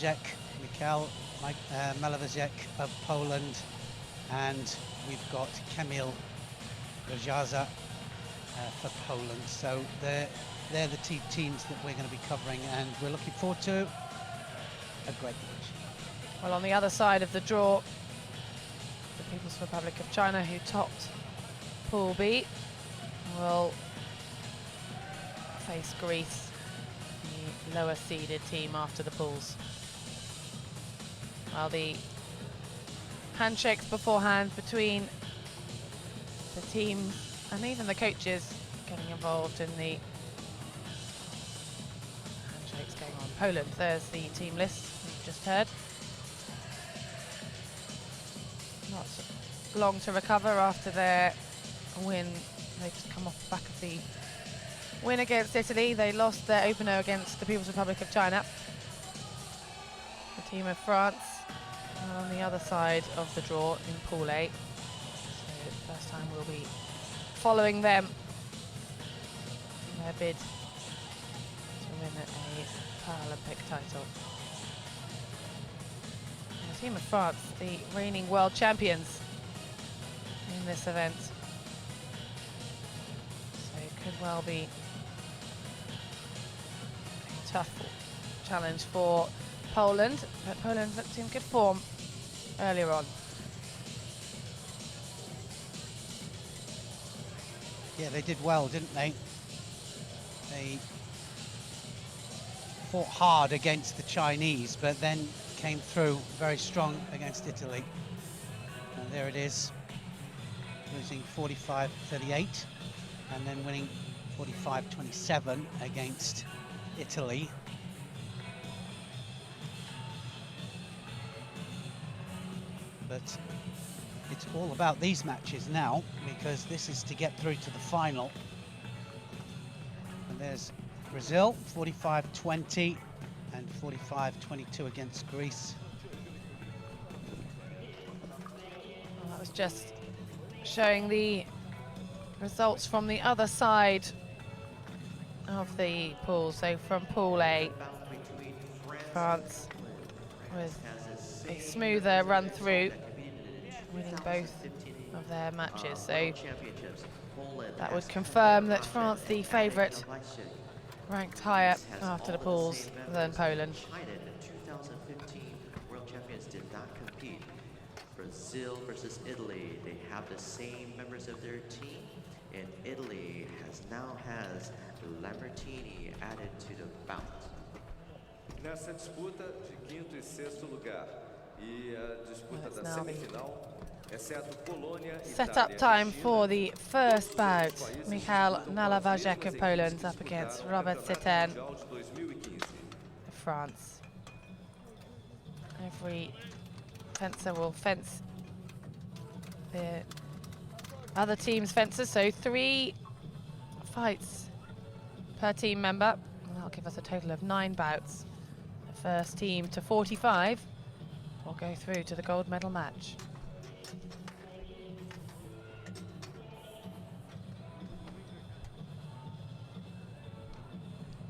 NALEWAJEK Michal, NALEWAJEK of Poland, and we've got Kamil RZASA for Poland. So they're the two teams that we're going to be covering, and we're looking forward to a great match. Well, on the other side of the draw, the People's Republic of China, who topped Pool B, will face Greece, the lower seeded team after the pools. While the handshakes beforehand between the teams and even the coaches getting involved in the handshakes going on. Poland, there's the team list we've just heard. Not long to recover after their win. They've just come off the back of the win against Italy. They lost their opener against the People's Republic of China. The team of France on the other side of the draw in Pool A. So first time we'll be following them in their bid to win a Paralympic title. And the team of France, the reigning world champions in this event. So it could well be a tough challenge for Poland, but Poland looked in good form earlier on. Yeah, they did well, didn't they? They fought hard against the Chinese, but then came through very strong against Italy. And there it is, losing 45-38, and then winning 45-27 against Italy. But it's all about these matches now, because this is to get through to the final. And there's Brazil, 45-20 and 45-22 against Greece. Well, that was just showing the results from the other side of the pool. So from Pool A, France with a smoother run through, winning both of their matches. So that would confirm that France, the favourite, ranked higher after the pools than Poland. China in 2015 World Champions did not compete. Brazil versus Italy, they have the same members of their team, and Italy now has Lambertini added to the bout. Nessa disputa de quinto e sexto lugar e a disputa da semifinal, exceto Polônia e Set up time for the first bout. Michal NALEWAJEK of Poland up against Robert CITERNE of France. Every fencer will fence the other team's fencers, so 3 fights per team member. And that'll give us a total of 9 bouts. The first team to 45 will go through to the gold medal match.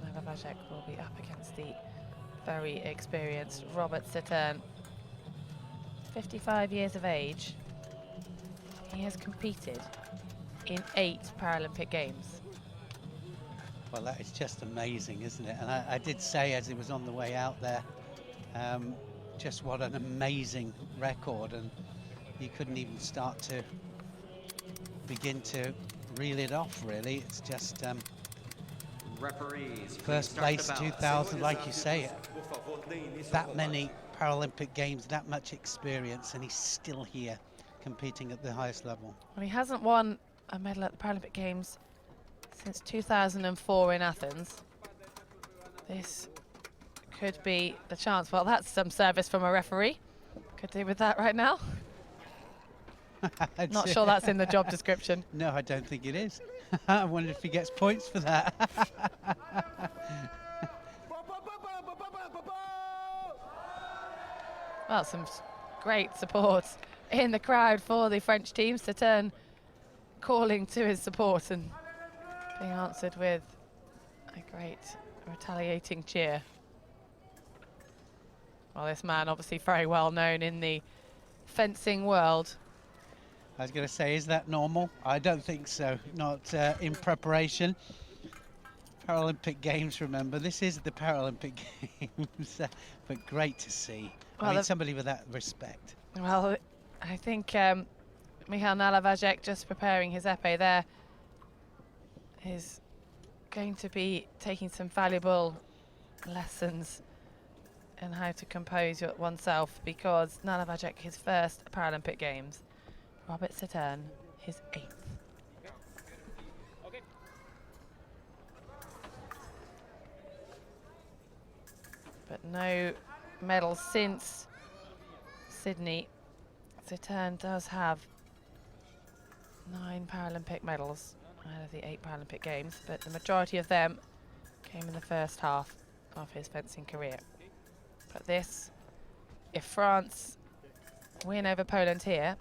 NALEWAJEK will be up against the very experienced Robert CITERNE. 55 years of age. He has competed in 8 Paralympic Games. Well, that is just amazing, isn't it? And I did say as it was on the way out there, just what an amazing record, and you couldn't even start to begin to reel it off, really. It's just Referees, first place 2000, like you say, that many Paralympic Games, that much experience, and he's still here competing at the highest level. Well, he hasn't won a medal at the Paralympic Games since 2004 in Athens. This could be the chance. Well, that's some service from a referee. Could do with that right now. Not sure that's in the job description. No, I don't think it is. I wonder if he gets points for that. Well, some great support in the crowd for the French team. CITERNE calling to his support and being answered with a great retaliating cheer. Well, this man obviously very well known in the fencing world. I was going to say, is that normal? I don't think so. Not in preparation. Paralympic Games, remember, this is the Paralympic Games, but great to see. Well, I mean, somebody with that respect. Well, I think Michal NALEWAJEK, just preparing his epee there, is going to be taking some valuable lessons in how to compose oneself, because NALEWAJEK, his first Paralympic Games, Robert CITERNE, his 8th. But no medals since Sydney. CITERNE does have 9 Paralympic medals out of the 8 Paralympic Games, but the majority of them came in the first half of his fencing career. But this, if France win over Poland here,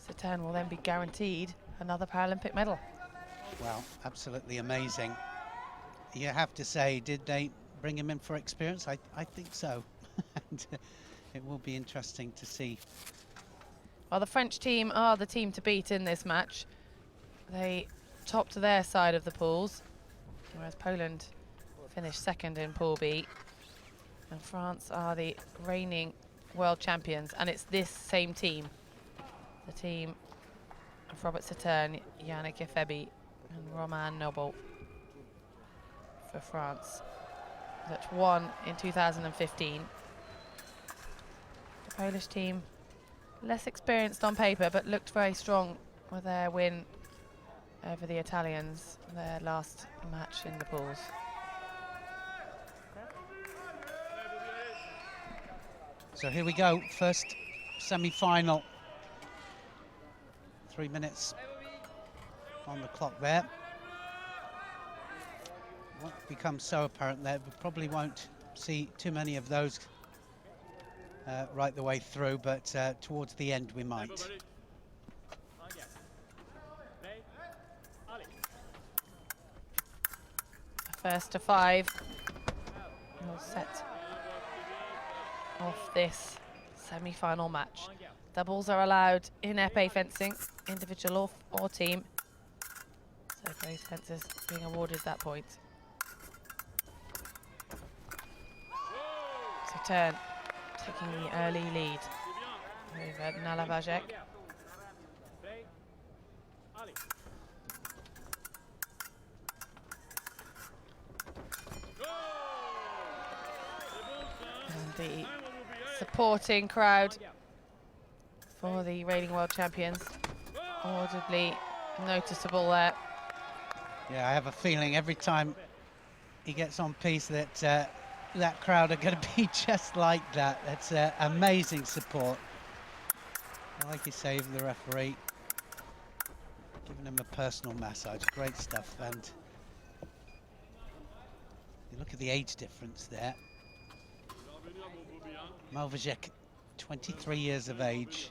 CITERNE will then be guaranteed another Paralympic medal. Well, absolutely amazing. You have to say, did they bring him in for experience? I think so. And it will be interesting to see. Well, the French team are the team to beat in this match. They topped their side of the pools, whereas Poland finished second in Pool B. And France are the reigning world champions, and it's this same team, the team of Robert CITERNE, Yannick Ifebe, and Romain for France, that won in 2015. The Polish team, less experienced on paper, but looked very strong with their win over the Italians, their last match in the pools. So here we go, first semi-final. 3 minutes on the clock there. Won't become so apparent there. We probably won't see too many of those right the way through, but towards the end we might. First to 5 will set off this semi-final match. Doubles are allowed in epee fencing, individual or team. So both fencers being awarded that point. CITERNE taking the early lead over NALEWAJEK. And the supporting crowd for the reigning world champions, audibly noticeable there. Yeah, I have a feeling every time he gets on piece that that crowd are going to be just like that. That's amazing support. Like you say, even the referee giving him a personal massage. Great stuff. And you look at the age difference there. NALEWAJEK, 23 years of age.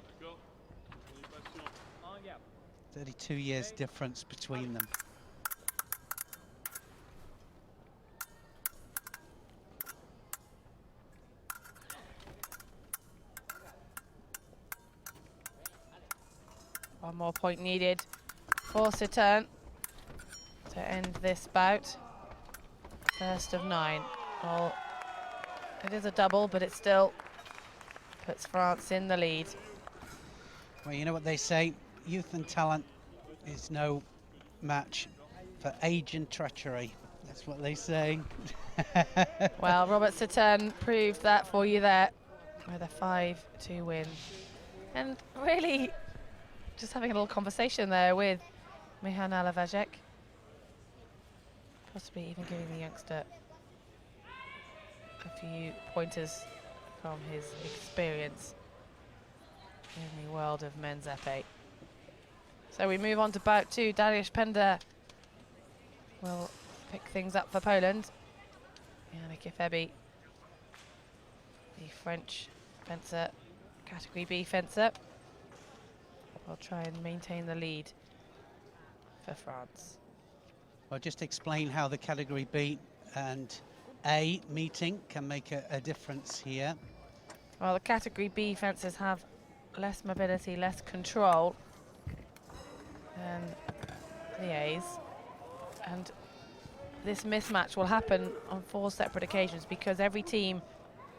32 years difference between them. One more point needed for CITERNE to end this bout. First of 9. Well, it is a double, but it still puts France in the lead. Well, you know what they say, youth and talent is no match for age and treachery. That's what they say. Well, Robert CITERNE proved that for you there with a 5-2 win. And really just having a little conversation there with Michal NALEWAJEK. Possibly even giving the youngster a few pointers from his experience in the world of men's epee. So we move on to bout 2. Dariusz PENDER will pick things up for Poland. Yannick Ifebe, the French fencer, category B fencer, will try and maintain the lead for France. Well, just explain how the category B and A meeting can make a difference here. Well, the category B fencers have less mobility, less control than the A's. And this mismatch will happen on 4 separate occasions because every team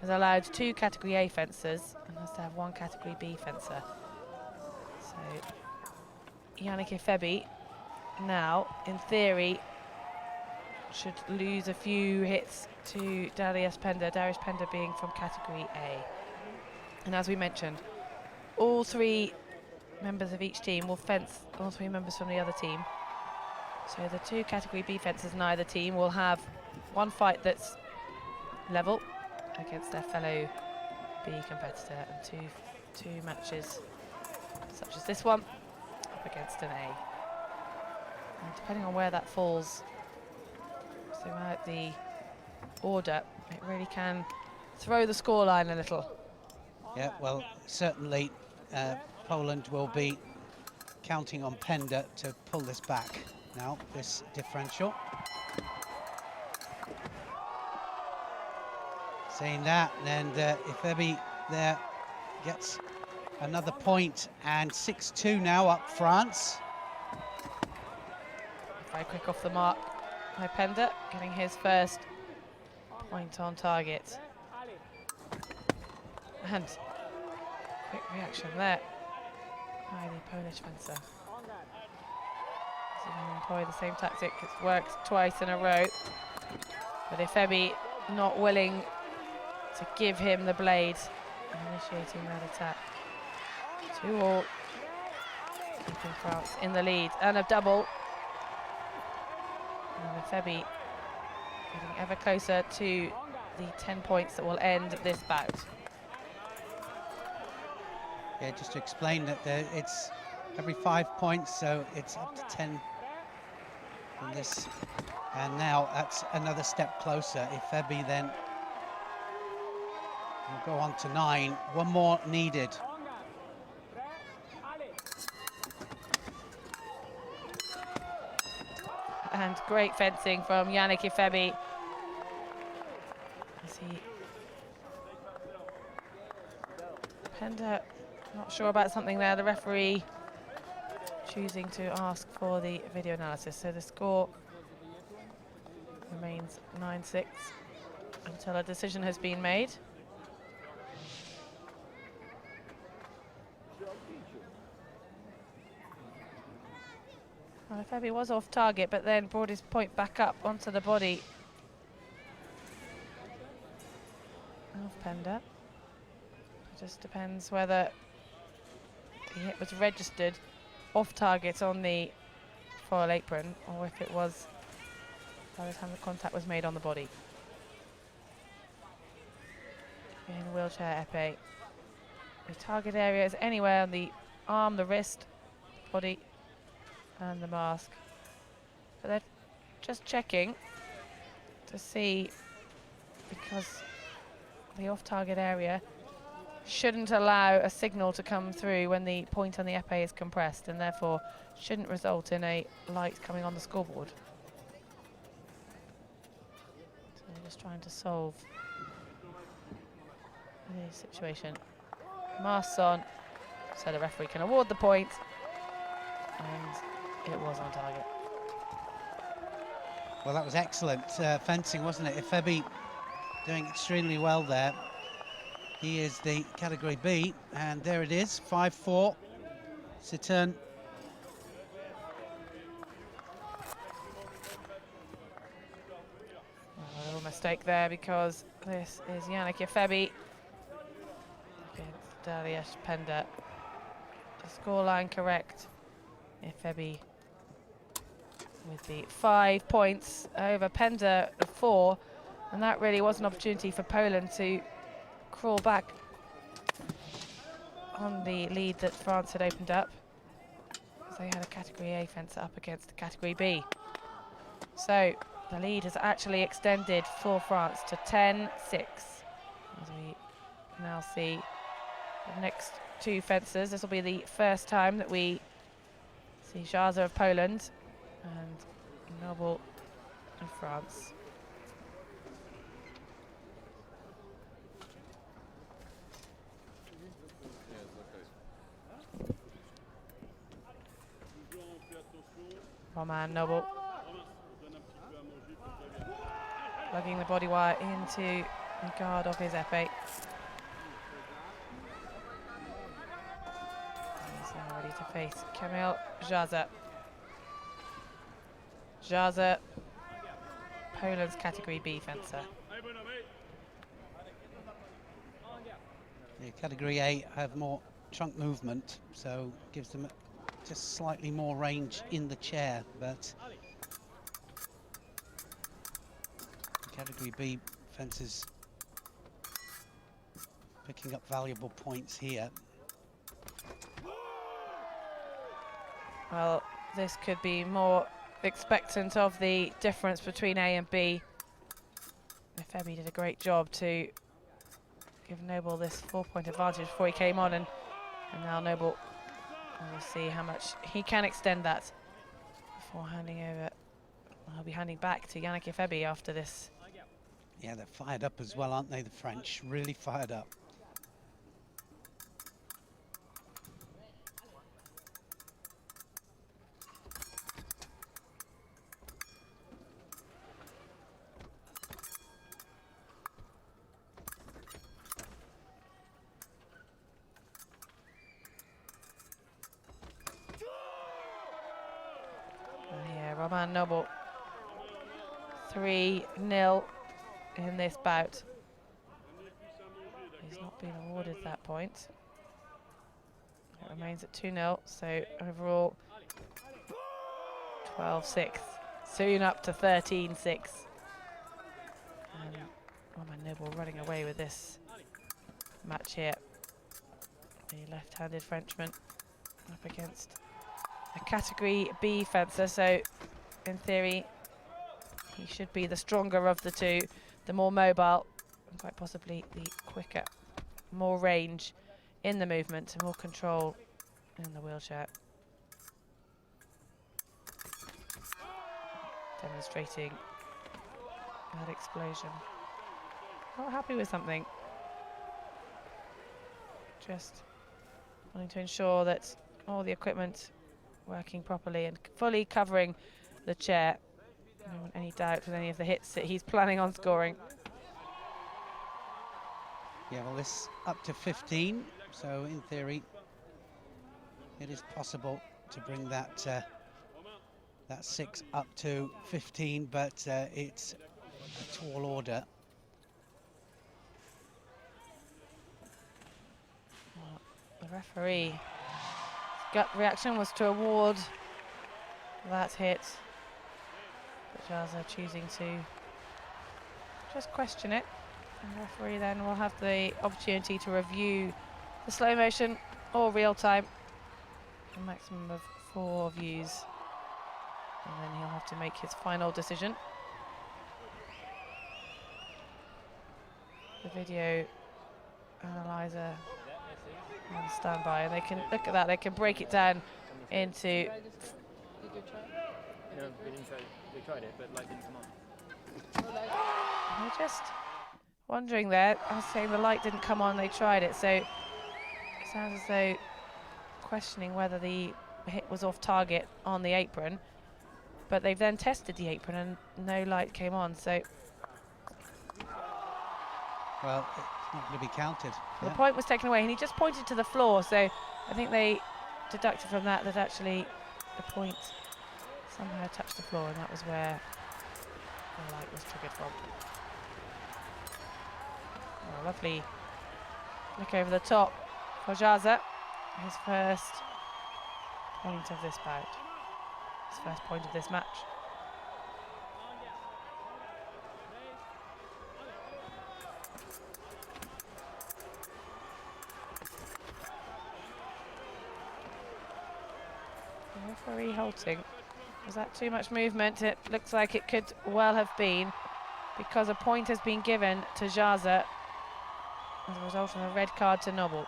is allowed 2 category A fencers and has to have 1 category B fencer. So Yannick IFEBE now, in theory, should lose a few hits to Dariusz Pender being from category A. And as we mentioned, all 3 members of each team will fence all 3 members from the other team. So the 2 category B fencers in either team will have 1 fight that's level against their fellow B competitor and two matches such as this one up against an A. And depending on where that falls throughout the order, it really can throw the scoreline a little. Yeah, well, certainly Poland will be counting on Pender to pull this back now, this differential. Seeing that, and IFEBE there gets another point, and 6-2 now up France. Very quick off the mark by Pender, getting his first point on target. And quick reaction there by the Polish fencer. He's going to employ the same tactic. It's worked twice in a row. But IFEBE not willing to give him the blade and initiating that attack. 2-all, keeping France in the lead, and a double. And IFEBE getting ever closer to the 10 points that will end this bout. Yeah, just to explain that it's every 5 points, so it's up to 10 on this. And now that's another step closer. IFEBE then will go on to 9. 1 more needed. And great fencing from Yannick IFEBE. Pender not sure about something there. The referee choosing to ask for the video analysis. So the score remains 9-6 until a decision has been made. Well, IFEBE was off target, but then brought his point back up onto the body of Pender. It just depends whether the hit was registered off target on the foil apron or if it was by the time the contact was made on the body. In wheelchair epee, the target area is anywhere on the arm, the wrist, body, and the mask. But they're just checking to see, because the off-target area shouldn't allow a signal to come through when the point on the epee is compressed, and therefore shouldn't result in a light coming on the scoreboard. So we're just trying to solve the situation. Masks on, so the referee can award the point, and it was on target. Well, that was excellent fencing, wasn't it? IFEBE doing extremely well there. He is the category B, and there it is, 5-4. CITERNE. A little mistake there, because this is Yannick IFEBE against Dariusz Pender. The scoreline correct. IFEBE with the 5 points over Pender of 4, and that really was an opportunity for Poland to crawl back on the lead that France had opened up, because they had a category A fencer up against the category B. So the lead has actually extended for France to 10-6, as we now see the next 2 fencers. This will be the first time that we see RZASA of Poland and Noble of France. Romain Noble plugging the body wire into the guard of his Epee. He's now ready to face Kamil RZASA. RZASA, Poland's Category B fencer. The Category A have more trunk movement, so gives them just slightly more range in the chair, but the Category B fencers picking up valuable points here. Well, this could be more expectant of the difference between A and B. IFEBE did a great job to give Noble this 4-point advantage before he came on, and now Noble, we'll see how much he can extend that before handing over. I'll be handing back to Yannick IFEBE after this. Yeah, they're fired up as well, aren't they, the French? Really fired up. Romain Noble 3-0 in this bout. He's not been awarded that point. It remains at 2-0, so overall 12-6, soon up to 13-6. And Romain Noble running away with this match here. The left-handed Frenchman up against a Category B fencer, so in theory he should be the stronger of the two, the more mobile, and quite possibly the quicker, more range in the movement, more control in the wheelchair. Demonstrating that explosion. Not happy with something. Just wanting to ensure that all the equipment working properly and fully covering the chair. I don't want any doubt with any of the hits that he's planning on scoring. Yeah, well, this up to 15, so in theory it is possible to bring that that 6 up to 15, but it's a tall order. Well, the referee's gut reaction was to award that hit, but RZASA choosing to just question it, and the referee then will have the opportunity to review the slow motion or real time, a maximum of 4 views, and then he'll have to make his final decision. The video analyzer on standby, and they can look at that, they can break it down into... Did you try it? No, we didn't try it. We tried it, but light didn't come on. I'm just wondering there, I was saying the light didn't come on, they tried it, so it sounds as though questioning whether the hit was off target on the apron, but they've then tested the apron and no light came on, so... Well, it's not going to be counted. The point was taken away, and he just pointed to the floor, so I think they deducted from that that actually the point somehow touched the floor, and that was where the light was triggered from. Oh, lovely look over the top for RZASA, his first point of this bout, his first point of this match. Referee halting. Was that too much movement? It looks like it could well have been, because a point has been given to RZASA as a result of a red card to Noble.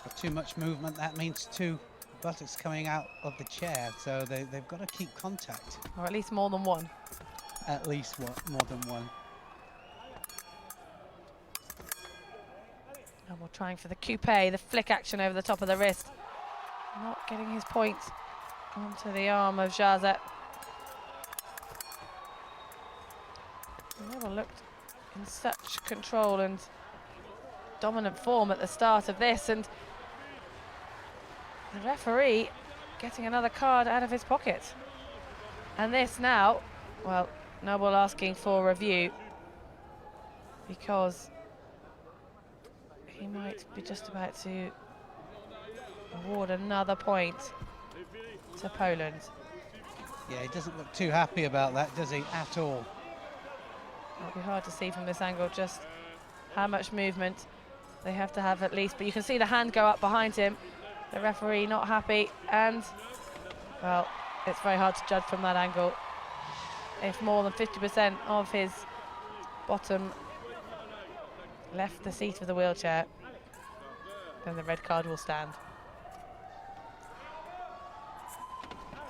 For too much movement, that means 2 buttocks coming out of the chair, so they've got to keep contact. Or at least more than one. At least more than one. Noble trying for the coupe, the flick action over the top of the wrist. Not getting his point onto the arm of RZASA. Noble looked in such control and dominant form at the start of this, and the referee getting another card out of his pocket. And this now, well, Noble asking for review because he might be just about to award another point to Poland. Yeah, he doesn't look too happy about that, does he, at all? It'll be hard to see from this angle just how much movement they have to have at least, but you can see the hand go up behind him. The referee not happy, and well, it's very hard to judge from that angle. If more than 50% of his bottom left the seat of the wheelchair, then the red card will stand.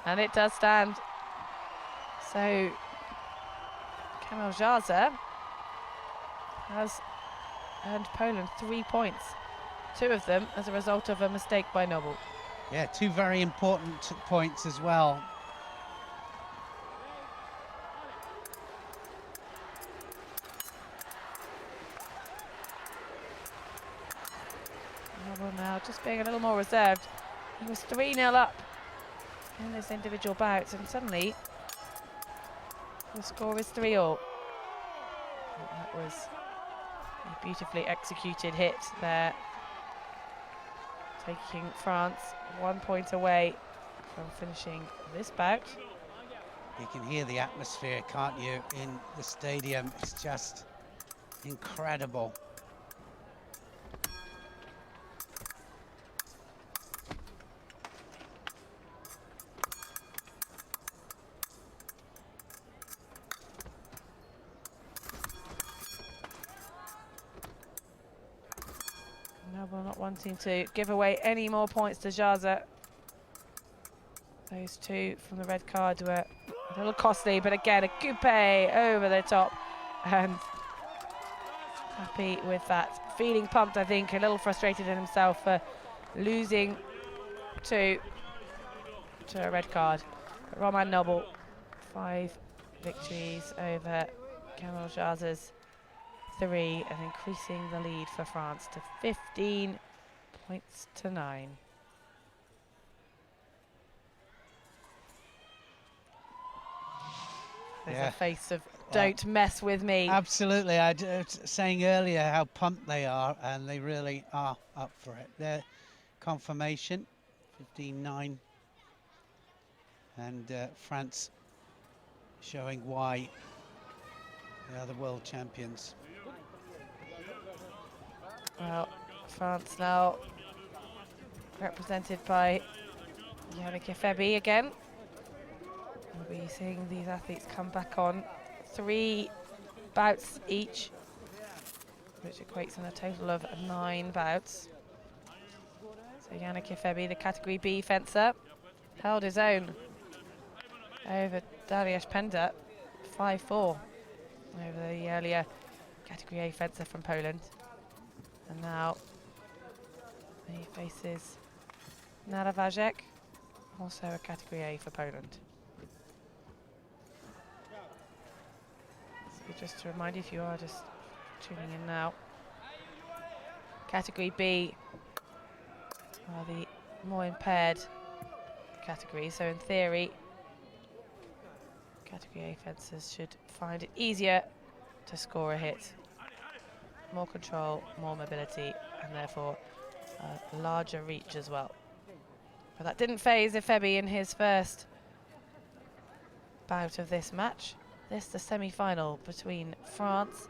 And it does stand. So Kamil RZASA has earned Poland 3 points, 2 of them as a result of a mistake by Noble. Yeah, 2 very important points as well. Noble now just being a little more reserved. He was 3-0 up in this individual bout, and suddenly the score is 3-all. That was a beautifully executed hit there, taking France 1 point away from finishing this bout. You can hear the atmosphere, can't you, in the stadium? It's just incredible. Noble not wanting to give away any more points to RZASA. Those 2 from the red card were a little costly, but again, a coupe over the top, and happy with that. Feeling pumped, I think, a little frustrated in himself for losing 2 to a red card. But Romain Noble, 5 victories over Kamil RZASA's 3, and increasing the lead for France to 15 points to 9. There's a face of don't mess with me. Absolutely. I was saying earlier how pumped they are, and they really are up for it. Their confirmation, 15-9, and France showing why they are the world champions. Well, France now represented by Yannick IFEBE again. We'll be seeing these athletes come back on 3 bouts each, which equates in a total of 9 bouts. So Yannick IFEBE, the category B fencer, held his own over Dariusz Pender, 5-4 over the earlier category A fencer from Poland. And now he faces NALEWAJEK, also a category A for Poland. So just to remind you, if you are just tuning in now, category B are the more impaired categories. So in theory, category A fencers should find it easier to score a hit. More control, more mobility, and therefore a larger reach as well. But that didn't faze IFEBE in his first bout of this match. This is the semi-final between France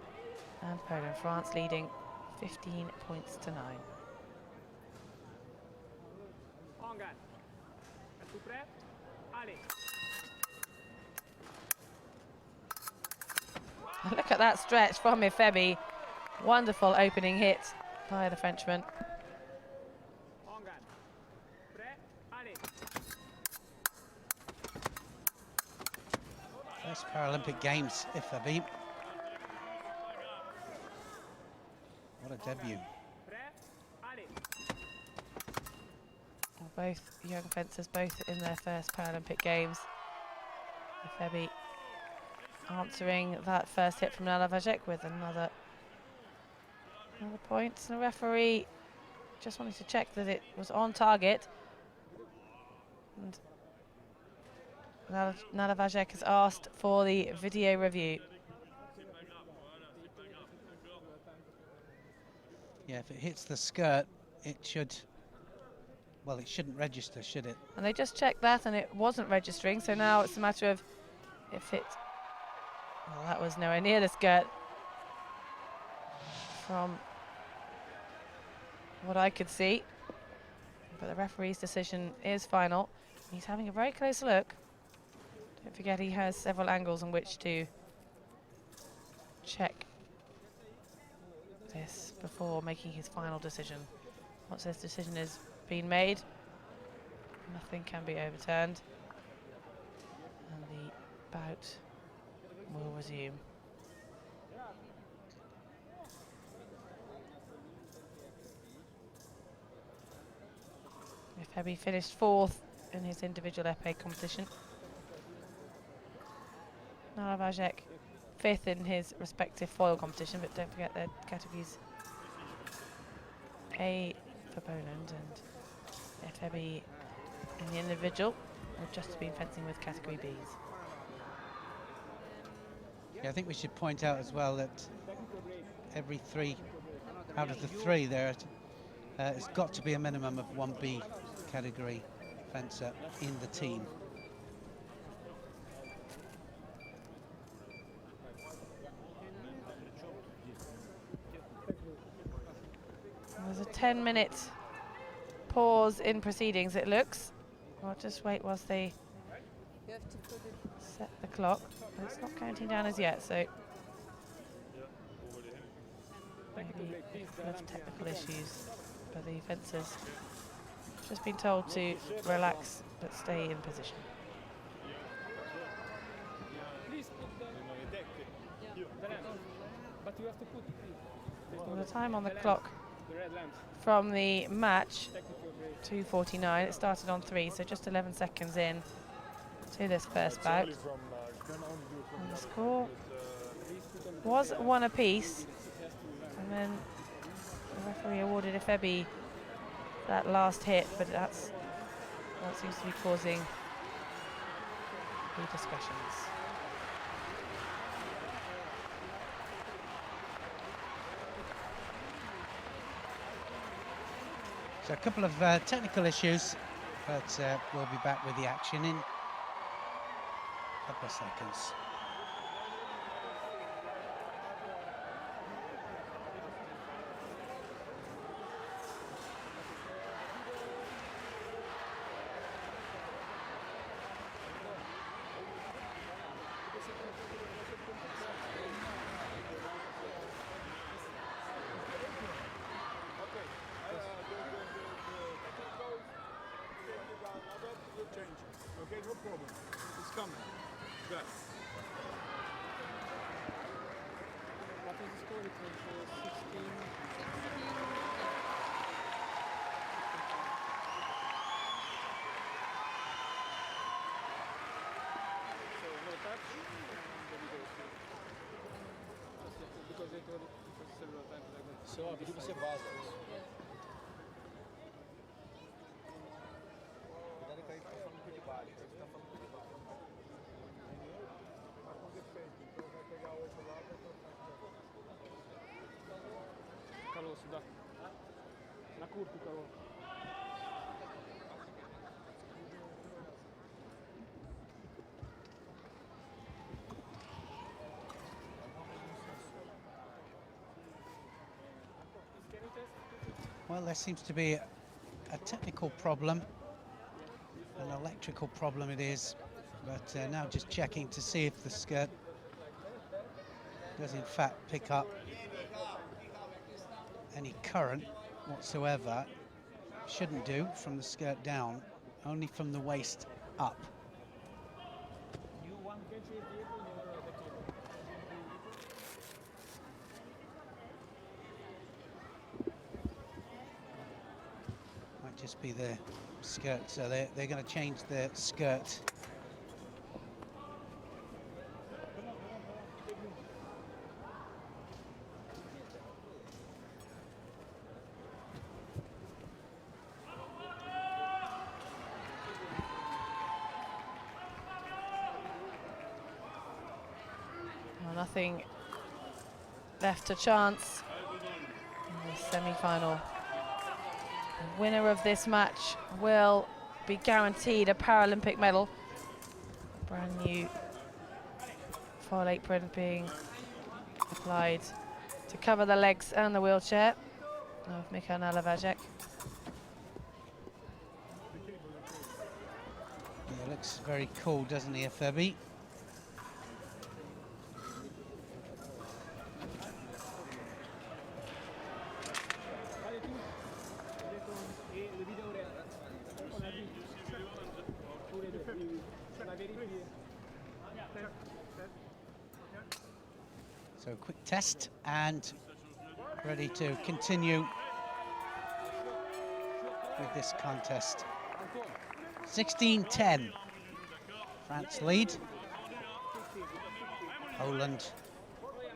and Poland. France leading 15 points to 9. Look at that stretch from IFEBE. Wonderful opening hit by the Frenchman. First Paralympic Games, IFEBE. What a debut. both young fencers, both in their first Paralympic Games. IFEBE answering that first hit from NALEWAJEK with another point. And the referee just wanted to check that it was on target. And NALEWAJEK has asked for the video review. Yeah, if it hits the skirt, it should, well, it shouldn't register, should it? And they just checked that and it wasn't registering, so now it's a matter of if it, well, that was nowhere near the skirt from what I could see. But the referee's decision is final. He's having a very close look. Don't forget he has several angles on which to check this before making his final decision. Once this decision has been made, nothing can be overturned, and the bout will resume. IFEBE finished 4th in his individual epee competition. NALEWAJEK 5th in his respective foil competition, but don't forget their categories A for Poland and IFEBE in the individual will just been fencing with category Bs. Yeah, I think we should point out as well that every 3 out of the 3 there, it's got to be a minimum of 1B category fencer in the team. There's a 10-minute pause in proceedings, it looks. I'll just wait whilst they set the clock. But it's not counting down as yet, so maybe there's technical issues. But the fencers just been told to relax but stay in position. Well, the time on the clock from the match, 2:49. It started on 3, so just 11 seconds in to this first bout. And the score was 1 apiece, and then the referee awarded IFEBE that last hit, but that's what seems to be causing the discussions. So a couple of technical issues, but we'll be back with the action in a couple of seconds. Okay, no problem. It's coming. Good. What is the score? It was 16. So no touch. And then we go. Because they told it several times like that. So, porque você vaza. Calor, сюда. На куртку calor. Well, there seems to be a technical problem, an electrical problem it is, but now just checking to see if the skirt does in fact pick up any current whatsoever. Shouldn't do from the skirt down, only from the waist up. Might just be the skirt, so they're going to change the skirt. Well, nothing left to chance in the semi-final. The winner of this match will be guaranteed a Paralympic medal. A brand new foil apron being applied to cover the legs and the wheelchair of Michal NALEWAJEK. Yeah, looks very cool, doesn't he, Epee? So quick test and ready to continue with this contest. 16-10. France lead. Poland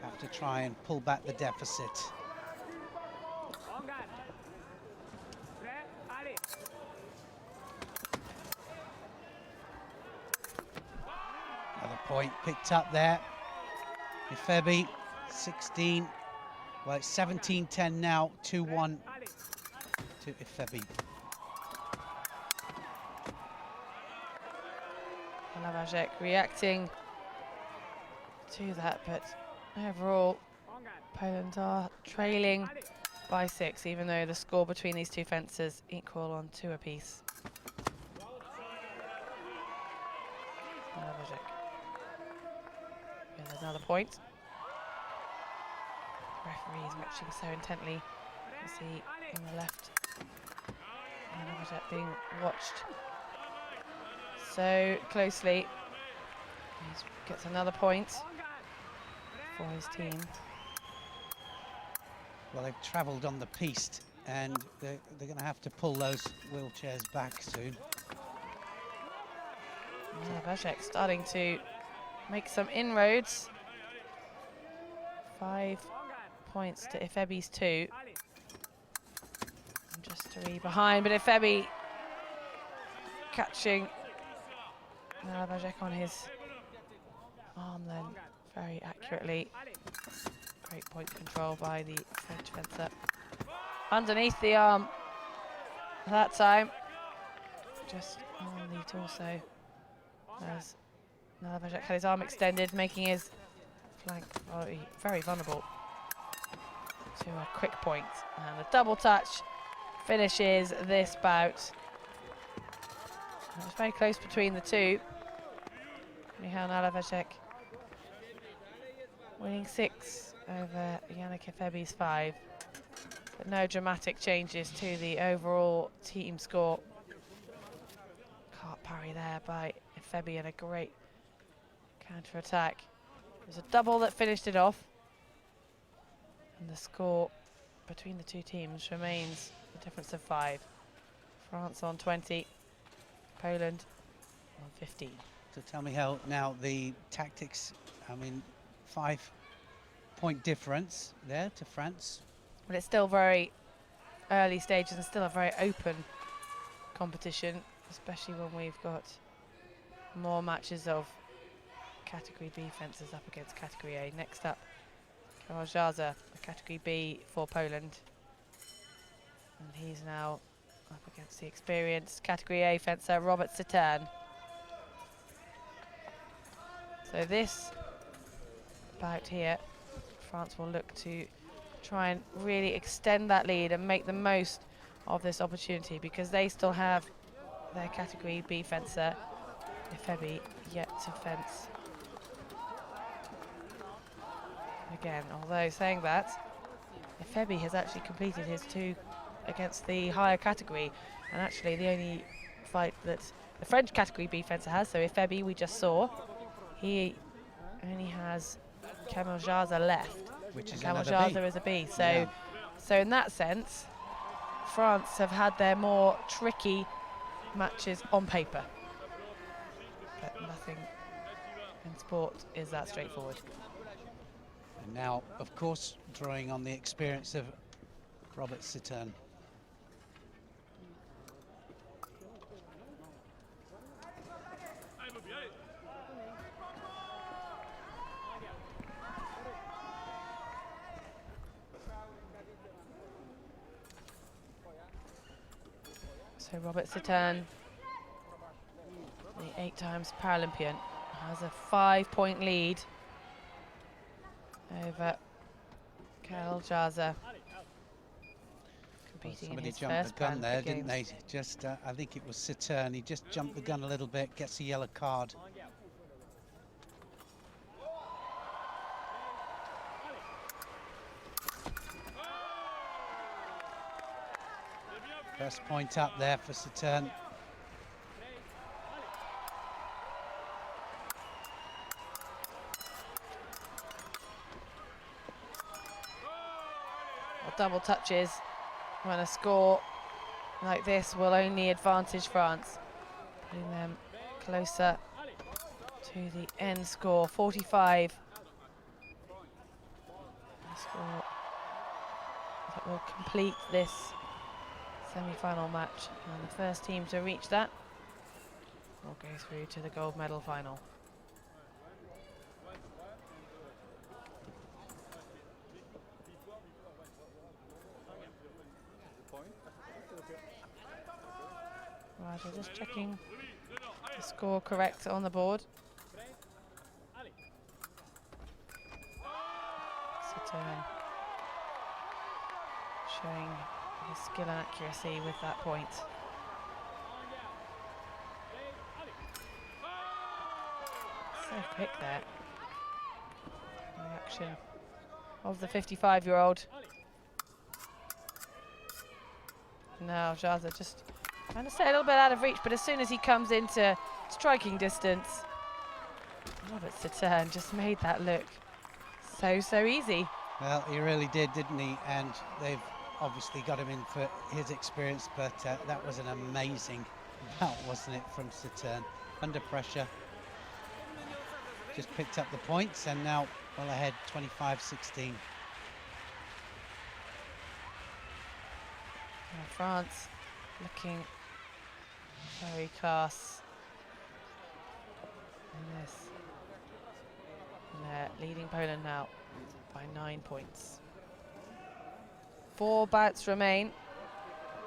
have to try and pull back the deficit. Another point picked up there. Ifebi, 16. Well, it's 17-10 now, 2-1 to Ifebi. NALEWAJEK reacting to that, but overall, Poland are trailing by 6, even though the score between these two fencers equal on 2 apiece. NALEWAJEK with another point. The referee is watching so intently. You see on the left, NALEWAJEK being watched so closely. He gets another point for his team. Well, they've travelled on the piste, and they're going to have to pull those wheelchairs back soon. NALEWAJEK starting to make some inroads. 5 points to Ifebi's 2. And just 3 behind, but Ifebi catching NALEWAJEK on his arm then very accurately. Great point control by the French fencer. Underneath the arm that time, just on the torso, as NALEWAJEK had his arm extended, making his flank very vulnerable to a quick point. And the double touch finishes this bout. It was very close between the two. Michal NALEWAJEK winning 6 over Yannick Ifebi's 5. But no dramatic changes to the overall team score. Cart parry there by Ifebi and a great counter-attack. It was a double that finished it off. And the score between the two teams remains a difference of 5. France on 20, Poland on 15. So tell me how now the tactics, I mean, 5-point difference there to France. But it's still very early stages and still a very open competition, especially when we've got more matches of Category B fencers up against Category A. Next up, RZASA, Category B for Poland. And he's now up against the experienced Category A fencer, Robert CITERNE. So this bout here, France will look to try and really extend that lead and make the most of this opportunity, because they still have their Category B fencer, Ifebi, yet to fence. Again, although saying that, Ifebi has actually completed his 2 against the higher category, and actually the only fight that the French Category B fencer has, so Ifebi we just saw, he only has Kamil RZASA left, which is Kamil another B. RZASA is a B. So, Yeah. so in that sense, France have had their more tricky matches on paper. But nothing in sport is that straightforward. And now, of course, drawing on the experience of Robert CITERNE. So Robert CITERNE, the 8 times Paralympian, has a 5-point lead over RZASA, competing in Somebody his jumped first the gun there, Paralympic didn't they? Games. Just, I think it was CITERNE. He just jumped the gun a little bit, gets a yellow card. First point up there for CITERNE. Well, double touches when a score like this will only advantage France, putting them closer to the end score, 45. A score that will complete this semi-final match, and the first team to reach that will go through to the gold medal final. Right, we're just checking the score correct on the board. CITERNE showing his skill and accuracy with that point. So quick there. Reaction of the 55-year-old. Now RZASA just trying to stay a little bit out of reach, but as soon as he comes into striking distance, Robert CITERNE just made that look so easy. Well, he really did, didn't he? And they've obviously got him in for his experience, but that was an amazing bout, wasn't it, from CITERNE? Under pressure, just picked up the points, and now well ahead, 25-16. France looking very class in this. And they're leading Poland now by 9 points. 4 bouts remain.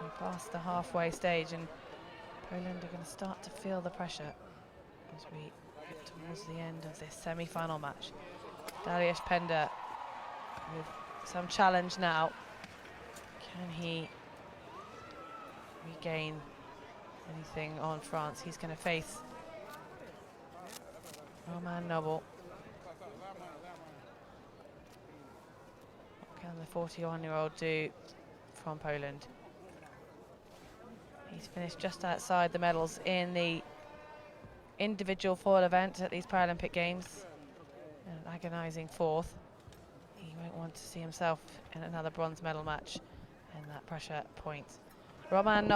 We're past the halfway stage, and Poland are going to start to feel the pressure as we get towards the end of this semi-final match. Dariusz Pender with some challenge now. Can he regain anything on France? He's going to face Romain. What can the 41-year-old do from Poland? He's finished just outside the medals in the individual foil event at these Paralympic Games. An agonising 4th. He won't want to see himself in another bronze medal match in that pressure point. Romain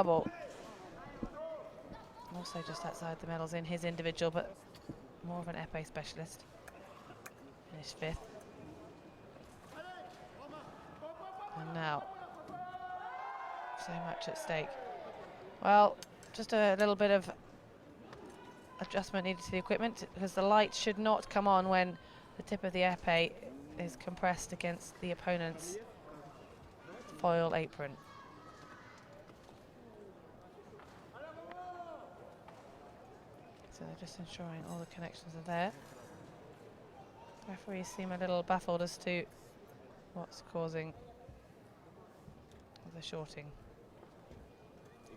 also just outside the medals in his individual, but more of an epee specialist. Finished 5th. And now, so much at stake. Well, just a little bit of adjustment needed to the equipment, because the light should not come on when the tip of the epee is compressed against the opponent's foil apron. So they're just ensuring all the connections are there. Referees seem a little baffled as to what's causing the shorting.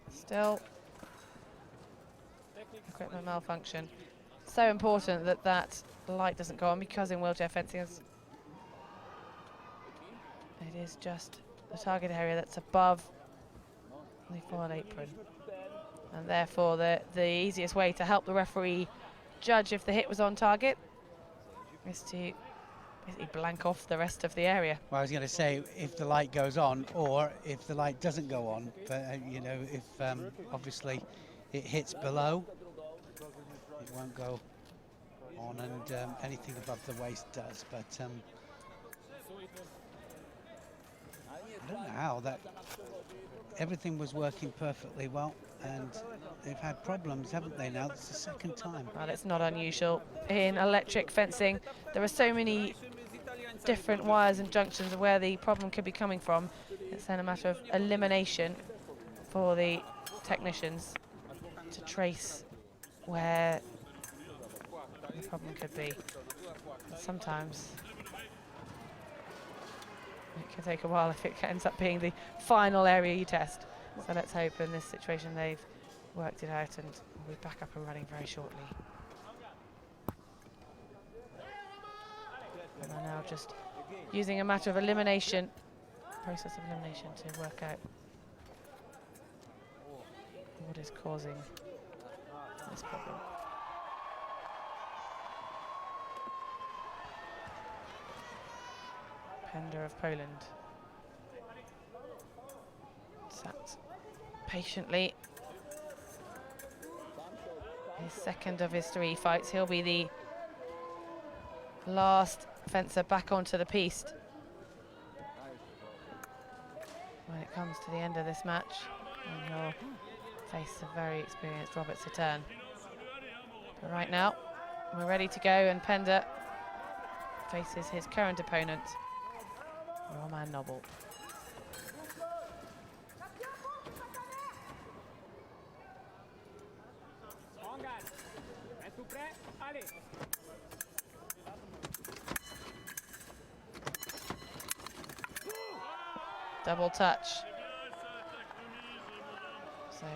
Still, equipment malfunction. So important that that light doesn't go on, because in wheelchair fencing it is just the target area that's above the foil apron. And therefore the easiest way to help the referee judge if the hit was on target is to basically blank off the rest of the area. Well, I was going to say if the light goes on or if the light doesn't go on, but you know, if obviously it hits below, it won't go on, and anything above the waist does. But I don't know how that. Everything was working perfectly well, and they've had problems, haven't they? Now it's the second time. Well, it's not unusual in electric fencing. There are so many different wires and junctions of where the problem could be coming from. It's then a matter of elimination for the technicians to trace where the problem could be. And sometimes it can take a while if it ends up being the final area you test. So let's hope in this situation they've worked it out and we'll be back up and running very shortly. And they're now just using a matter of elimination, process of elimination, to work out what is causing this problem. Pender of Poland sat patiently. His second of his 3 fights. He'll be the last fencer back onto the piste when it comes to the end of this match, and he'll face a very experienced Robert CITERNE. But right now we're ready to go, and Pender faces his current opponent, Romain. Double touch. So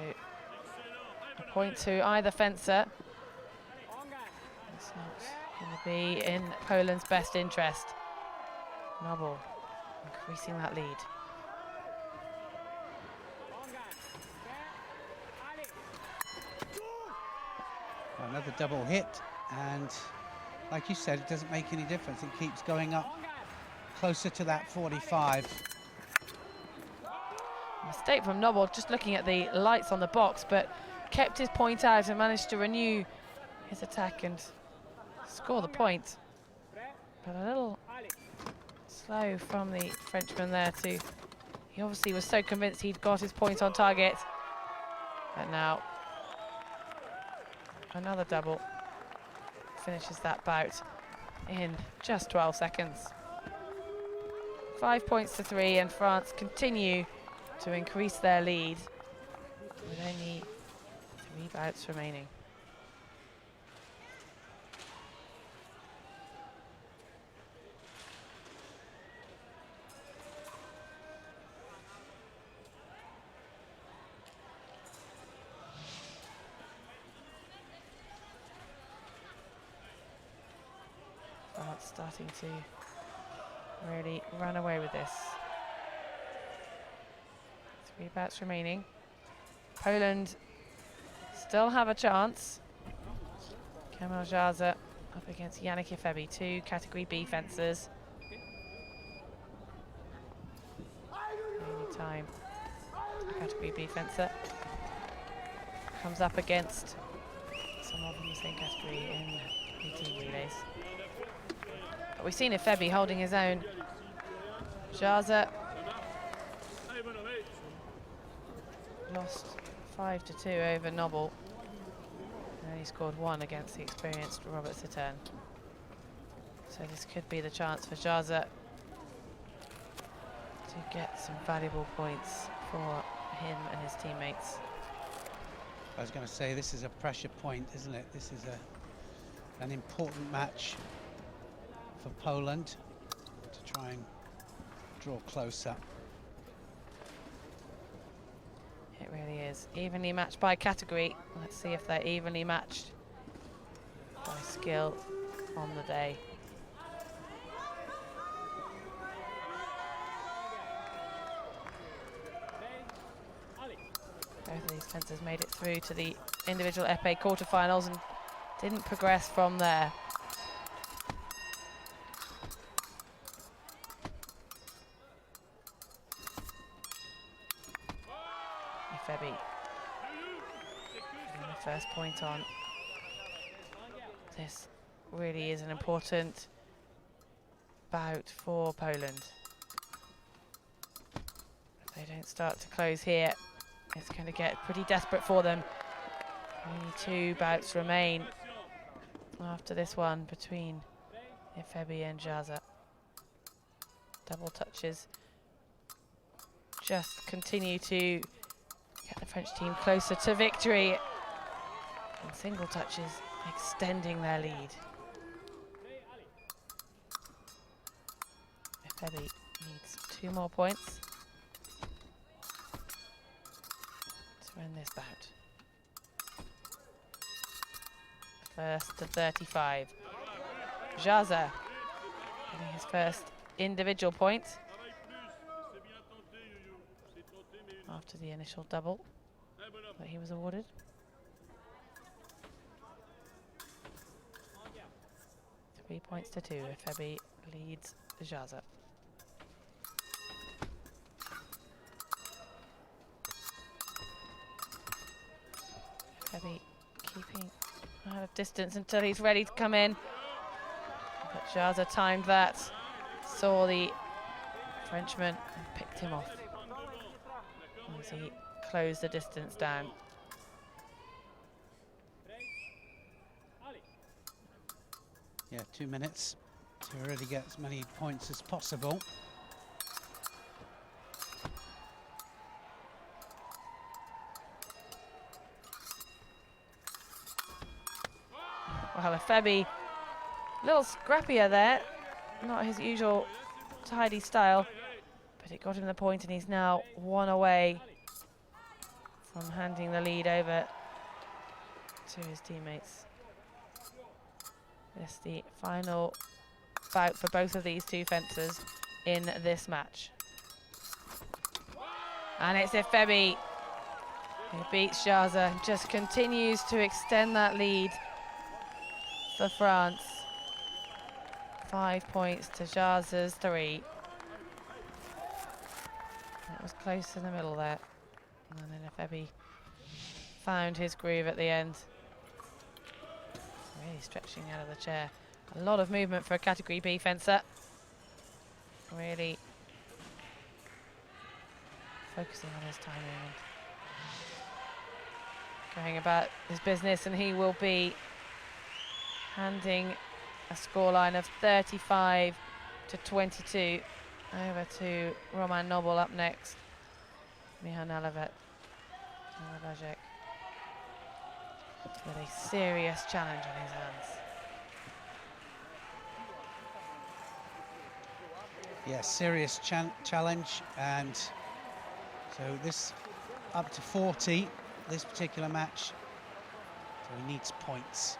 a point to either fencer. It's not going to be in Poland's best interest. Noble increasing that lead. Another double hit, and like you said, it doesn't make any difference. It keeps going up closer to that 45. Mistake from Noble, just looking at the lights on the box, but kept his point out and managed to renew his attack and score the point. But a little slow from the Frenchman there too. He obviously was so convinced he'd got his point on target. But now another double finishes that bout in just 12 seconds. 5 points to 3, and France continue to increase their lead with only 3 bouts remaining. France starting to really run away with this. 3 bouts remaining. Poland still have a chance. Kamil RZASA up against Yannick IFEBE, 2 Category B fencers. Any time Category B fencer comes up against someone from the same category in 18 relays. But we've seen IFEBE holding his own. RZASA lost 5-2 over Noble, and then he scored 1 against the experienced Robert CITERNE. So this could be the chance for RZASA to get some valuable points for him and his teammates. I was going to say, this is a pressure point, isn't it? This is an important match for Poland to try and draw closer. It really is. Evenly matched by category. Let's see if they're evenly matched by skill on the day. Both of these fencers made it through to the individual Epee quarterfinals and didn't progress from there. IFEBE first point on. This really is an important bout for Poland. If they don't start to close here, it's going to get pretty desperate for them. Only 2 bouts remain after this one between IFEBE and RZASA. Double touches just continue to get the French team closer to victory. And single touches extending their lead. IFEBE needs 2 more points to win this bout. First to 35. RZASA getting his first individual point after the initial double that he was awarded. Three points to 2. IFEBE leads RZASA. IFEBE keeping out of distance until he's ready to come in. But RZASA timed that, saw the Frenchman and picked him off as he closed the distance down. Yeah, 2 minutes to really get as many points as possible. Well, IFEBE a little scrappier there, not his usual tidy style, but it got him the point, and he's now 1 away from handing the lead over to his teammates. This is the final bout for both of these two fencers in this match. And it's IFEBE who beats RZASA and just continues to extend that lead for France. 5 points to RZASA's 3. That was close in the middle there. And then IFEBE found his groove at the end. Really stretching out of the chair. A lot of movement for a Category B fencer. Really focusing on his timing and going about his business, and he will be handing a scoreline of 35 to 22 over to Romain Noble up next. Michal NALEWAJEK with a serious challenge on his hands. Yeah, serious challenge, and so this up to 40, this particular match, so he needs points.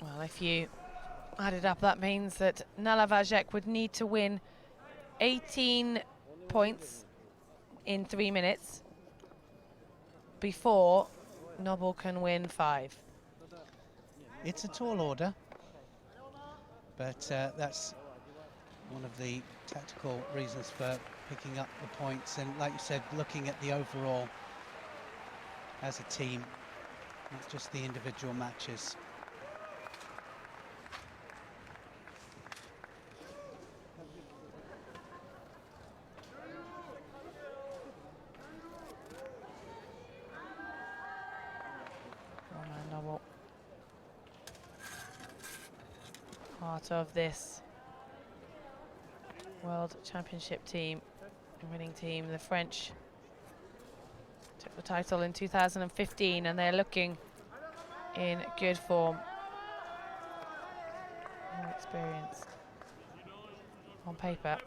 Well, if you add it up, that means that NALEWAJEK would need to win 18 points in 3 minutes before Noble can win 5. It's a tall order, but that's one of the tactical reasons for picking up the points. And like you said, looking at the overall as a team, not just the individual matches. Part of this World Championship team, winning team. The French took the title in 2015, and they're looking in good form. More experienced on paper.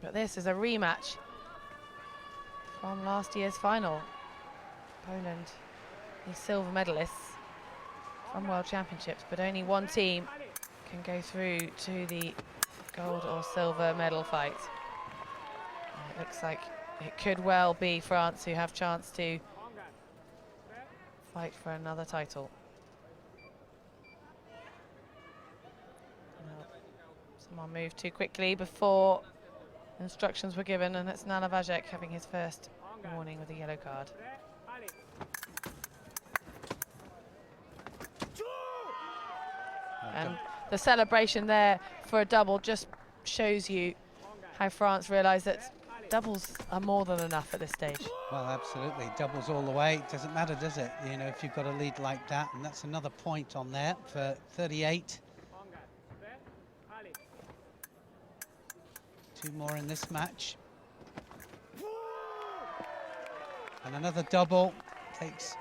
But this is a rematch from last year's final. Poland, the silver medalists from World Championships, but only one team can go through to the gold or silver medal fight. And it looks like it could well be France who have chance to fight for another title. Now, Someone moved too quickly before instructions were given, and it's NALEWAJEK having his first warning with a yellow card. And the celebration there for a double just shows you how France realised that doubles are more than enough at this stage. Well, absolutely. Doubles all the way. It doesn't matter, does it? You know, if you've got a lead like that, and that's another point on there for 38. 2 more in this match. And another double takes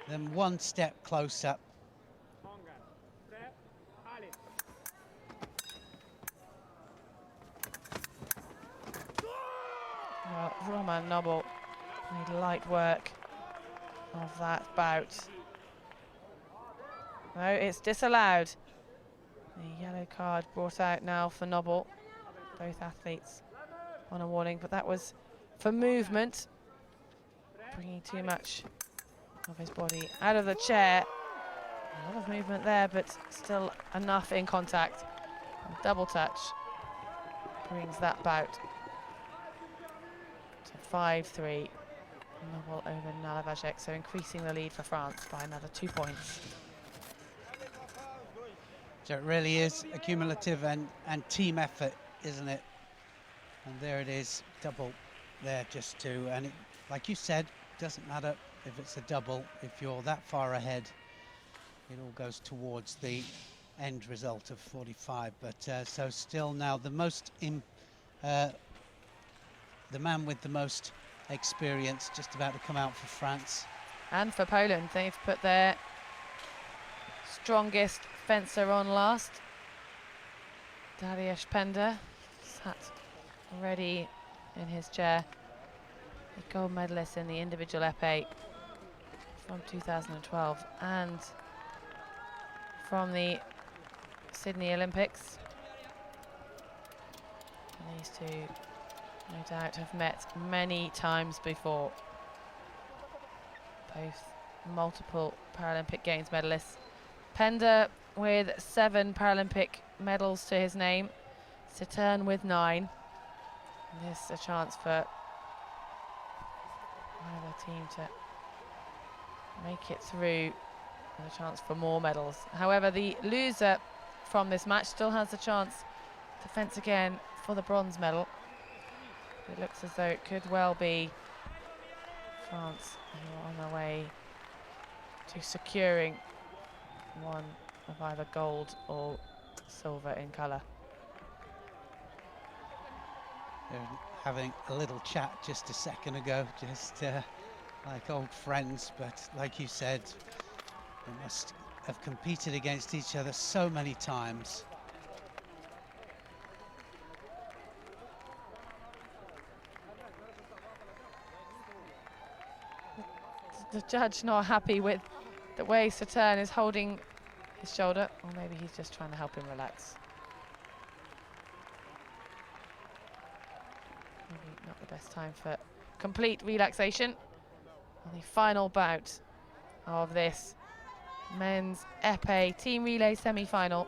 them 1 step closer. Well, Romain Noble made light work of that bout. No, it's disallowed. The yellow card brought out now for Noble. Both athletes on a warning, but that was for movement, bringing too much of his body out of the chair. A lot of movement there, but still enough in contact. A double touch brings that bout to 5-3. Noble over NALEWAJEK, so increasing the lead for France by another 2 points. So it really is a cumulative and team effort, isn't it? And there it is, double there just to, and it, like you said, doesn't matter if it's a double, if you're that far ahead, it all goes towards the end result of 45. But so still now the most, the man with the most experience just about to come out for France. And for Poland, they've put their strongest fencer on last. Dariusz Pender sat ready in his chair. The gold medalist in the individual epee from 2012 and from the Sydney Olympics. And these two, no doubt, have met many times before. Both multiple Paralympic Games medalists. Pender with 7 Paralympic medals to his name. CITERNE with 9. And there's a chance for either team to make it through, and a chance for more medals. However, the loser from this match still has a chance to fence again for the bronze medal. It looks as though it could well be France who are on their way to securing one of either gold or silver in colour. They're having a little chat just a second ago, just like old friends, but like you said, they must have competed against each other so many times. The judge not happy with the way CITERNE is holding his shoulder, or maybe he's just trying to help him relax. Maybe not the best time for complete relaxation on the final bout of this men's epee team relay semi-final.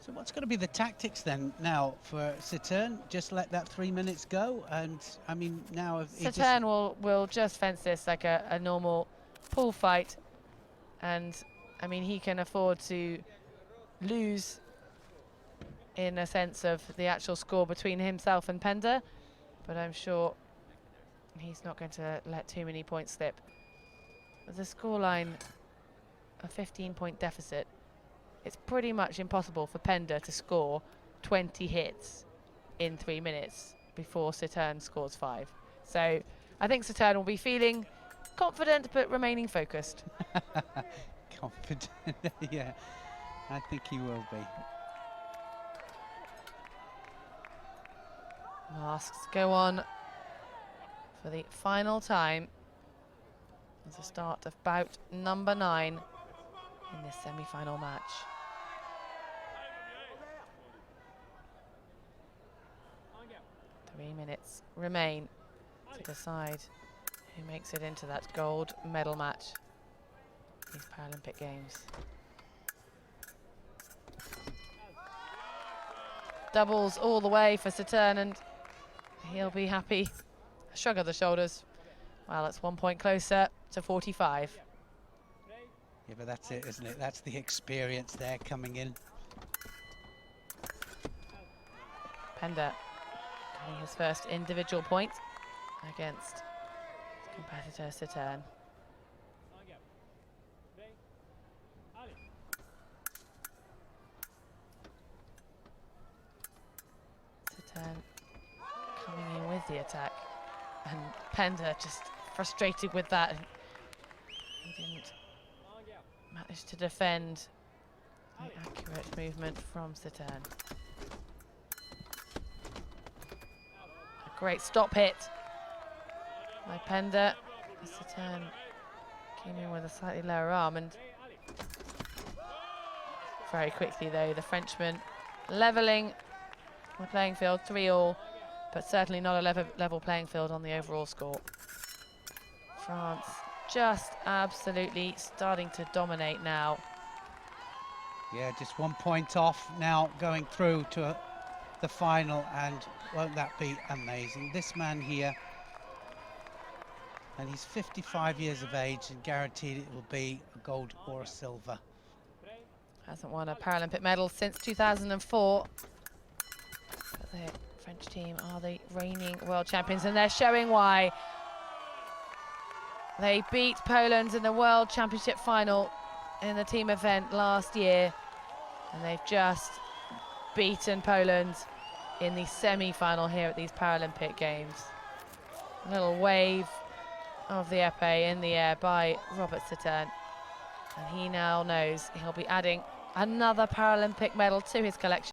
So what's going to be the tactics then now for CITERNE? Just let that 3 minutes go, and I mean now if CITERNE will just fence this like a normal pool fight, and I mean he can afford to lose in a sense of the actual score between himself and Pender, but I'm sure he's not going to let too many points slip. With a scoreline, a 15-point deficit, it's pretty much impossible for Pender to score 20 hits in 3 minutes before CITERNE scores 5. So I think CITERNE will be feeling confident but remaining focused. confident, yeah, I think he will be. Masks go on for the final time as the start of bout number 9 in this semi-final match. Three minutes remain to decide who makes it into that gold medal match these Paralympic Games. doubles all the way for CITERNE, and he'll be happy. A shrug of the shoulders. Well, it's 1 point closer to 45. Yeah, but that's it, isn't it? That's the experience there coming in. Pender getting his first individual point against his competitor CITERNE. CITERNE coming in with the attack, and Pender just frustrated with that. He didn't manage to defend the accurate movement from CITERNE. A great stop hit by Pender. CITERNE came in with a slightly lower arm, and very quickly though the Frenchman levelling the playing field, 3-all, but certainly not a level playing field on the overall score. France just absolutely starting to dominate now. Yeah, just 1 point off now, going through to the final, and won't that be amazing? This man here, and he's 55 years of age, and guaranteed it will be a gold or a silver. Hasn't won a Paralympic medal since 2004. But the French team are the reigning world champions, and they're showing why. They beat Poland in the World Championship final in the team event last year, and they've just beaten Poland in the semi-final here at these Paralympic Games. A little wave of the épée in the air by Robert CITERNE, and he now knows he'll be adding another Paralympic medal to his collection.